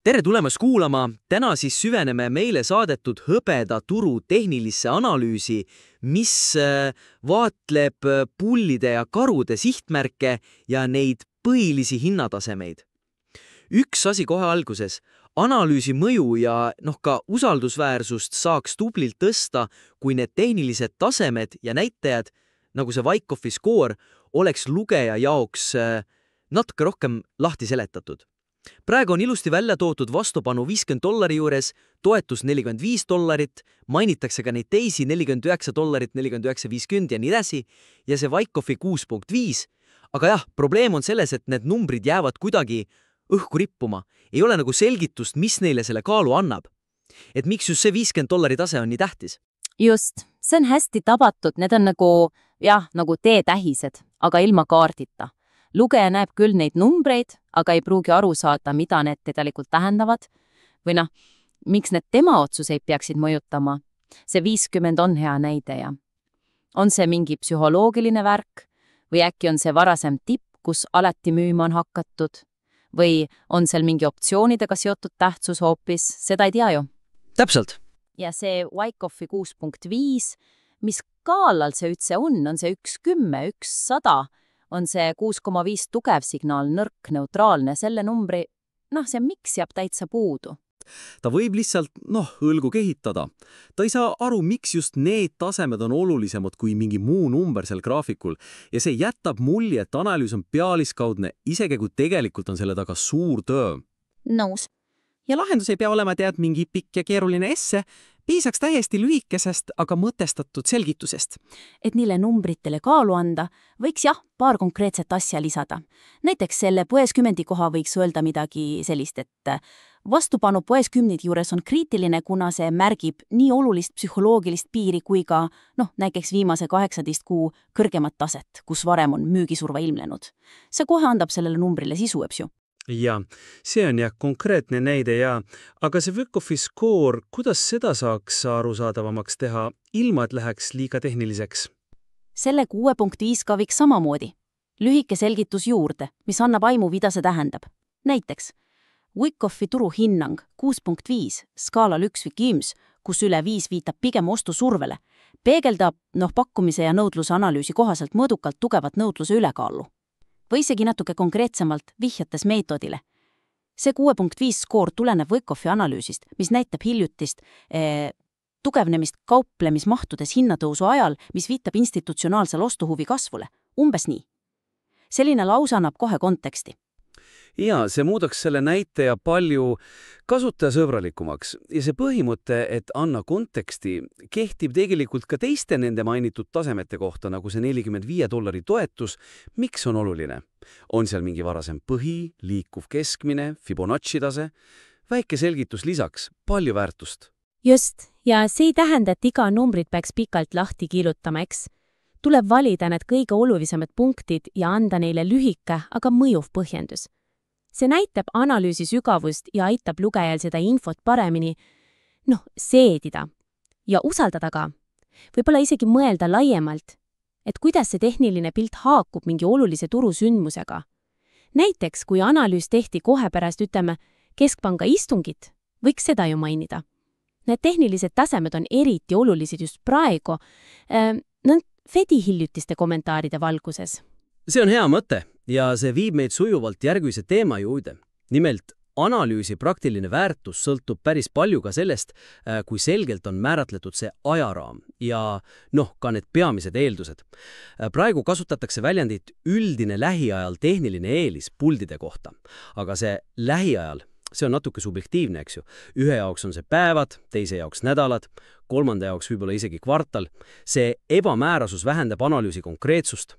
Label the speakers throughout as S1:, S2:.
S1: Tere tulemast kuulama! Täna siis süveneme meile saadetud hõbeda turu tehnilisse analüüsi, mis vaatleb pullide ja karude sihtmärke ja neid põhilisi hinnatasemeid. Üks asi kohe alguses. Analüüsi mõju ja ka usaldusväärsust saaks tublilt tõsta, kui need tehnilised tasemed ja näitajad, nagu see Wyckoffie skoor, oleks lugeja jaoks natuke rohkem lahti seletatud. Praegu on ilusti välja tootud vastupanu $50 juures, toetus $45, mainitakse ka neid teisi $49, $49.50 ja nii edasi, ja see Wyckoffie 6.5. Aga jah, probleem on selles, et need numbrid jäävad kuidagi õhku rippuma. Ei ole nagu selgitust, mis neile selle kaalu annab. Et miks just see $50 tase on nii tähtis?
S2: Just, see on hästi tabatud, need on nagu teetähised, aga ilma kaardita. Lugeja näeb küll neid numbreid, aga ei pruugi aru saada, mida need tegelikult tähendavad. Või miks need tema otsuseid peaksid mõjutama? See 50 on hea näide ja on see mingi psühholoogiline värk või äkki on see varasem tipp, kus alati müüma on hakatud? Või on seal mingi optsioonidega seotud tähtsus hoopis? Seda ei tea ju.
S1: Täpselt.
S2: Ja see Wyckoffie 6.5, mis kaalal see üldse on see 1.10, 1.100, on see 6.5 tugev signaal, nõrk, neutraalne, selle numbri, see miks jääb täitsa puudu.
S3: Ta võib lihtsalt, õlgu kehitada. Ta ei saa aru, miks just need tasemed on olulisemad kui mingi muu number seal graafikul ja see jätab mulje, et analüüs on pealiskaudne, isegi kui tegelikult on selle taga suur töö.
S2: Nõus.
S4: Ja lahendus ei pea olema mingi pikk ja keeruline esse, piisaks täiesti lühikesest, aga mõtestatud selgitusest.
S2: Et neile numbritele kaalu anda, võiks paar konkreetset asja lisada. Näiteks selle poeskümnendi koha võiks öelda midagi sellist, et vastupanu poeskümnid juures on kriitiline, kuna see märgib nii olulist psühholoogilist piiri kui ka, näiteks viimase 18 kuu kõrgemat taset, kus varem on müügisurve ilmlenud. See kohe andab sellele numbrile sisu, eks ju.
S3: Ja, see on konkreetne näide aga see Wyckoffie skoor, kuidas seda saaks arusaadavamaks teha, ilma et läheks liiga tehniliseks?
S2: Selle 6.5 ka võiks samamoodi. Lühike selgitus juurde, mis annab aimu, mida see tähendab. Näiteks, Wyckoffie turuhinnang 6.5 skaalal 1 , kus üle 5 viitab pigem ostusurvele, peegeldab pakkumise ja nõudluse analüüsi kohaselt mõõdukalt tugevat nõudluse ülekaalu. Või isegi natuke konkreetsemalt vihjates meetodile. See 6.5 skoor tuleneb Wyckoffie analüüsist, mis näitab hiljutist tugevnemist kauplemismahtudes hinnatõusu ajal, mis viitab institutsionaalsel ostuhuvi kasvule. Umbes nii. Selline lause annab kohe konteksti.
S3: Ja, see muudaks selle näitaja palju kasutajasõbralikumaks ja see põhimõte, et anna konteksti, kehtib tegelikult ka teiste nende mainitud tasemete kohta, nagu see $45 toetus. Miks on oluline? On seal mingi varasem põhi, liikuv keskmine, Fibonacci tase? Väike selgitus lisaks, palju väärtust.
S5: Just, ja see ei tähenda, et iga numbrit peaks pikalt lahti kiilutama, eks. Tuleb valida need kõige olulisemad punktid ja anda neile lühike, aga mõjuv põhjendus. See näitab analüüsi sügavust ja aitab lugejal seda infot paremini, seedida ja usaldada ka. Võib-olla isegi mõelda laiemalt, et kuidas see tehniline pilt haakub mingi olulise turusündmusega. Näiteks, kui analüüs tehti kohe pärast, keskpanga istungit, võiks seda ju mainida. Need tehnilised tasemed on eriti olulised just praegu, Fedi hiljutiste kommentaaride valguses.
S1: See on hea mõte ja see viib meid sujuvalt järgmise teema juurde. Nimelt, analüüsi praktiline väärtus sõltub päris palju ka sellest, kui selgelt on määratletud see ajaraam ja ka need peamised eeldused. Praegu kasutatakse väljendit üldine lähiajal tehniline eelis puldide kohta, aga see lähiajal, see on natuke subjektiivne, eks ju. Ühe jaoks on see päevad, teise jaoks nädalad, kolmanda jaoks võib-olla isegi kvartal. See ebamäärasus vähendab analüüsi konkreetsust.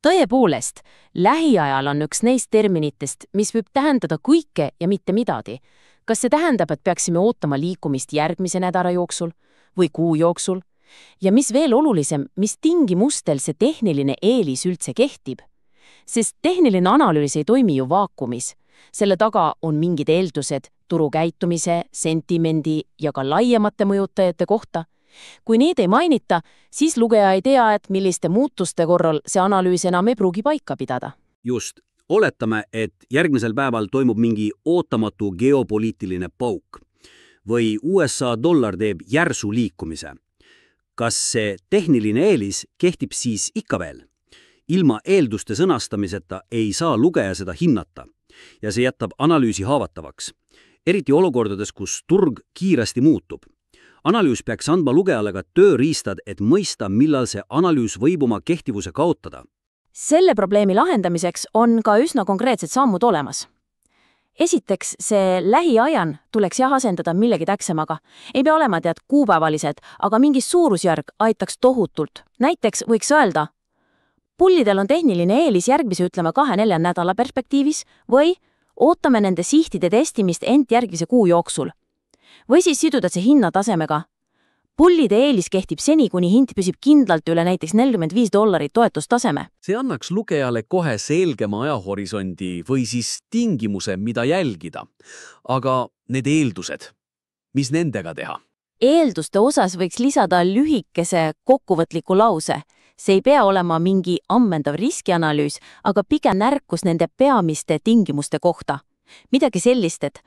S2: Tõepoolest, lähiajal on üks neist terminitest, mis võib tähendada kõike ja mitte midagi. Kas see tähendab, et peaksime ootama liikumist järgmise nädala jooksul või kuu jooksul? Ja mis veel olulisem, mis tingimustel see tehniline eelis üldse kehtib? Sest tehniline analüüs ei toimi ju vaakumis. Selle taga on mingid eeldused turukäitumise, sentimendi ja ka laiemate mõjutajate kohta. Kui neid ei mainita, siis lugeja ei tea, et milliste muutuste korral see analüüs enam ei pruugi paika pidada.
S1: Just.
S6: Oletame, et järgmisel päeval toimub mingi ootamatu geopoliitiline pauk või USA dollar teeb järsu liikumise. Kas see tehniline eelis kehtib siis ikka veel? Ilma eelduste sõnastamiseta ei saa lugeja seda hinnata ja see jätab analüüsi haavatavaks, eriti olukordades, kus turg kiiresti muutub. Analüüs peaks andma lugejale ka tööriistad, et mõista, millal see analüüs võib oma kehtivuse kaotada.
S2: Selle probleemi lahendamiseks on ka üsna konkreetsed sammud olemas. Esiteks, see lähiajan tuleks asendada millegi täpsemaga. Ei pea olema kuupäevalised, aga mingi suurusjärg aitaks tohutult. Näiteks võiks öelda, pullidel on tehniline eelis järgmise 2-4 nädala perspektiivis või ootame nende sihtide testimist järgmise kuu jooksul. Või siis siduda see hinnatasemega. Pullide eelis kehtib seni, kuni hind püsib kindlalt üle näiteks $45 toetustaseme.
S7: See annaks lugejale kohe selgema ajahorisondi või siis tingimuse, mida jälgida. Aga need eeldused, mis nendega teha?
S2: Eelduste osas võiks lisada lühikese kokkuvõtliku lause. See ei pea olema mingi ammendav riskianalüüs, aga pigem märkus nende peamiste tingimuste kohta. Midagi sellist, et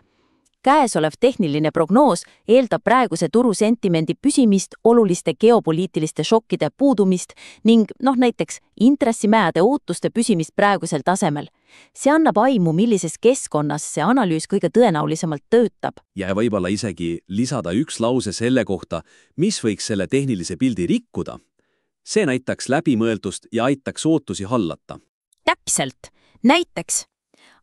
S2: käesolev tehniline prognoos eeldab praeguse turusentimendi püsimist, oluliste geopoliitiliste šokkide puudumist ning näiteks intressimäärade ootuste püsimist praegusel tasemel. See annab aimu, millises keskkonnas see analüüs kõige tõenäolisemalt töötab.
S7: Ja võib-olla isegi lisada üks lause selle kohta, mis võiks selle tehnilise pildi rikkuda. See näitaks läbimõeldust ja aitaks ootusi hallata.
S2: Täpselt. Näiteks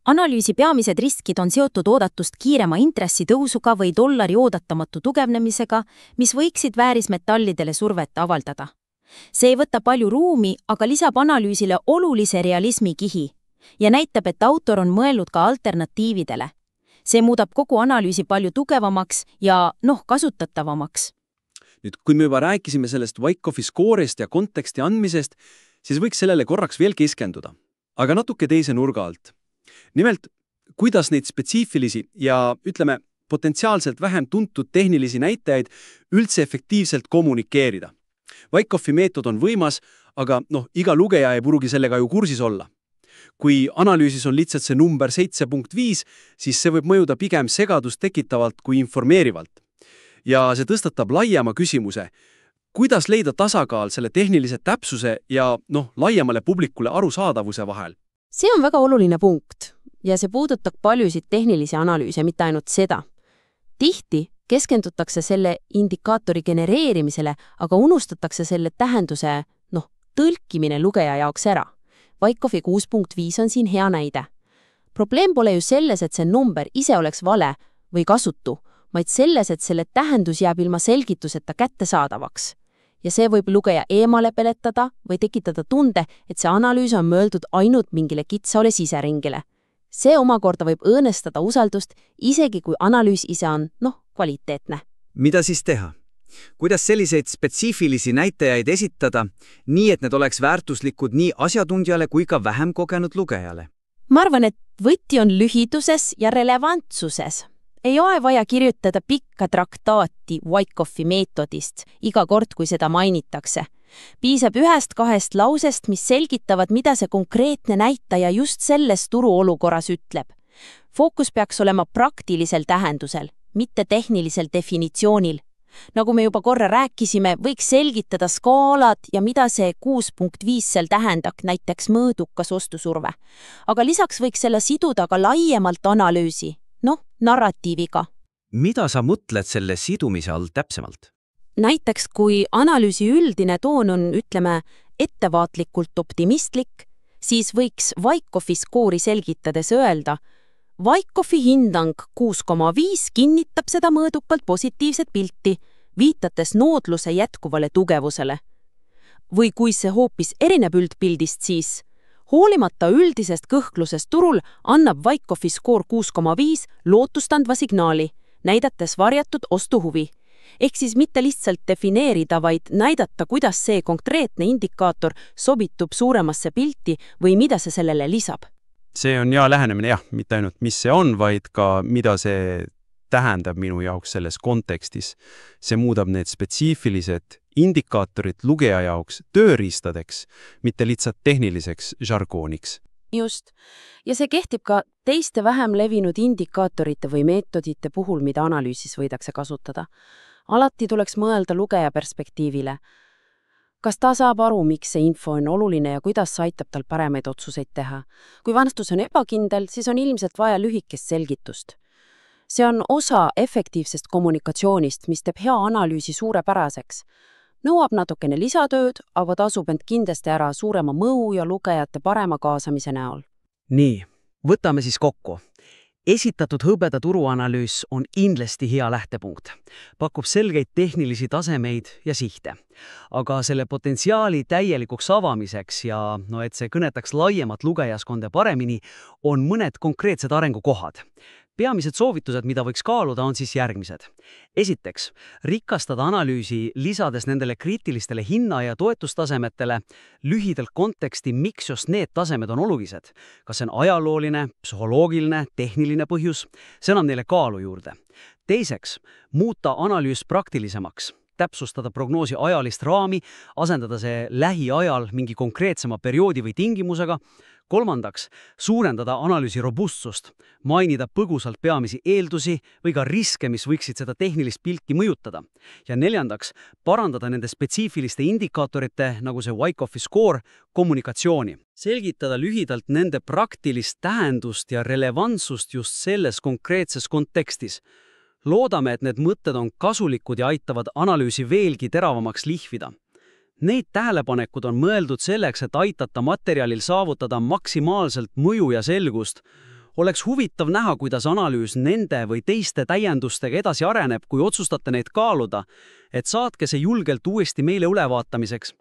S2: analüüsi peamised riskid on seotud oodatust kiirema intressitõusuga või dollari oodatamatu tugevnemisega, mis võiksid väärismetallidele survet avaldada. See ei võta palju ruumi, aga lisab analüüsile olulise realismi kihi ja näitab, et autor on mõelnud ka alternatiividele. See muudab kogu analüüsi palju tugevamaks ja kasutatavamaks.
S3: Nüüd, kui me juba rääkisime sellest Wyckoff'i skoorist ja konteksti andmisest, siis võiks sellele korraks veel keskenduda, aga natuke teise nurga alt. Nimelt, kuidas neid spetsiifilisi ja, potentsiaalselt vähem tuntud tehnilisi näitajaid üldse efektiivselt kommunikeerida. Wyckoff'i meetod on võimas, aga iga lugeja ei pruugi sellega ju kursis olla. Kui analüüsis on lihtsalt see number 7.5, siis see võib mõjuda pigem segadust tekitavalt kui informeerivalt. Ja see tõstatab laiema küsimuse, kuidas leida tasakaal selle tehnilise täpsuse ja laiemale publikule arusaadavuse vahel.
S8: See on väga oluline punkt ja see puudutab paljusid tehnilisi analüüse, mitte ainult seda. Tihti keskendutakse selle indikaatori genereerimisele, aga unustatakse selle tähenduse tõlkimine lugeja jaoks ära. Wyckoff'i 6.5 on siin hea näide. Probleem pole ju selles, et see number ise oleks vale või kasutu, vaid selles, et selle tähendus jääb ilma selgituseta kättesaadavaks. Ja see võib lugeja eemale peletada või tekitada tunde, et see analüüs on mõeldud ainult mingile kitsale siseringile. See omakorda võib õõnestada usaldust, isegi kui analüüs ise on, kvaliteetne.
S1: Mida siis teha? Kuidas selliseid spetsiifilisi näitajaid esitada, nii et need oleks väärtuslikud nii asjatundjale kui ka vähem kogenud lugejale?
S2: Ma arvan, et võti on lühiduses ja relevantsuses. Ei ole vaja kirjutada pikka traktaati Wyckoff'i meetodist iga kord, kui seda mainitakse. Piisab 1-2 lausest, mis selgitavad, mida see konkreetne näitaja just selles turuolukorras ütleb. Fookus peaks olema praktilisel tähendusel, mitte tehnilisel definitsioonil. Nagu me juba korra rääkisime, võiks selgitada skaalad ja mida see 6.5 seal tähendab, näiteks mõõdukas ostusurve. Aga lisaks võiks selle siduda ka laiemalt analüüsi, narratiiviga.
S1: Mida sa mõtled selle sidumise all täpsemalt?
S8: Näiteks, kui analüüsi üldine toon on, ettevaatlikult optimistlik, siis võiks Wyckoff'i skoori selgitades öelda, Wyckoff'i hindang 6.5 kinnitab seda mõõdukalt positiivset pilti, viitates noodluse jätkuvale tugevusele. Või kui see hoopis erineb üldpildist, siis hoolimata üldisest kõhklusest turul annab Wyckoff'i skoor 6.5 lootustandva signaali, näidates varjatud ostuhuvi. Ehk siis mitte lihtsalt defineerida, vaid näidata, kuidas see konkreetne indikaator sobitub suuremasse pilti või mida see sellele lisab.
S9: See on hea lähenemine, mitte ainult mis see on, vaid ka mida see tähendab minu jaoks selles kontekstis. See muudab need spetsiifilised indikaatorid lugeja jaoks tööriistadeks, mitte lihtsalt tehniliseks žargooniks.
S8: just. Ja see kehtib ka teiste vähem levinud indikaatorite või meetodite puhul, mida analüüsis võidakse kasutada. Alati tuleks mõelda lugeja perspektiivile. Kas ta saab aru, miks see info on oluline ja kuidas see aitab tal paremaid otsuseid teha? Kui vastus on ebakindel, siis on ilmselt vaja lühikest selgitust. See on osa efektiivsest kommunikatsioonist, mis teeb hea analüüsi suurepäraseks. Nõuab natukene lisatööd, aga tasub end kindlasti ära suurema mõju ja lugejate parema kaasamise näol.
S1: Nii, võtame siis kokku. Esitatud hõbeda turuanalüüs on kindlasti hea lähtepunkt. Pakub selgeid tehnilisi tasemeid ja sihte. Aga selle potentsiaali täielikuks avamiseks ja et see kõnetaks laiemat lugejaskonda paremini, on mõned konkreetsed arengukohad. Peamised soovitused, mida võiks kaaluda, on siis järgmised. Esiteks, rikastada analüüsi lisades nendele kriitilistele hinna- ja toetustasemetele lühidalt konteksti, miks just need tasemed on olulised. Kas see on ajalooline, psühholoogiline, tehniline põhjus? See annab neile kaalu juurde. Teiseks, muuta analüüs praktilisemaks. Täpsustada prognoosi ajalist raami, asendada see lähiajal mingi konkreetsema perioodi või tingimusega. Kolmandaks, suurendada analüüsi robustsust, mainida põgusalt peamisi eeldusi või ka riske, mis võiksid seda tehnilist pilti mõjutada. Ja neljandaks, parandada nende spetsiifiliste indikaatorite, nagu see Wyckoff'i skoor, kommunikatsiooni. Selgitada lühidalt nende praktilist tähendust ja relevantsust just selles konkreetses kontekstis. Loodame, et need mõtted on kasulikud ja aitavad analüüsi veelgi teravamaks lihvida. Neid tähelepanekud on mõeldud selleks, et aitata materjalil saavutada maksimaalselt mõju ja selgust. Oleks huvitav näha, kuidas analüüs nende või teiste täiendustega edasi areneb, kui otsustate neid kaaluda, et saatke see julgelt uuesti meile ülevaatamiseks.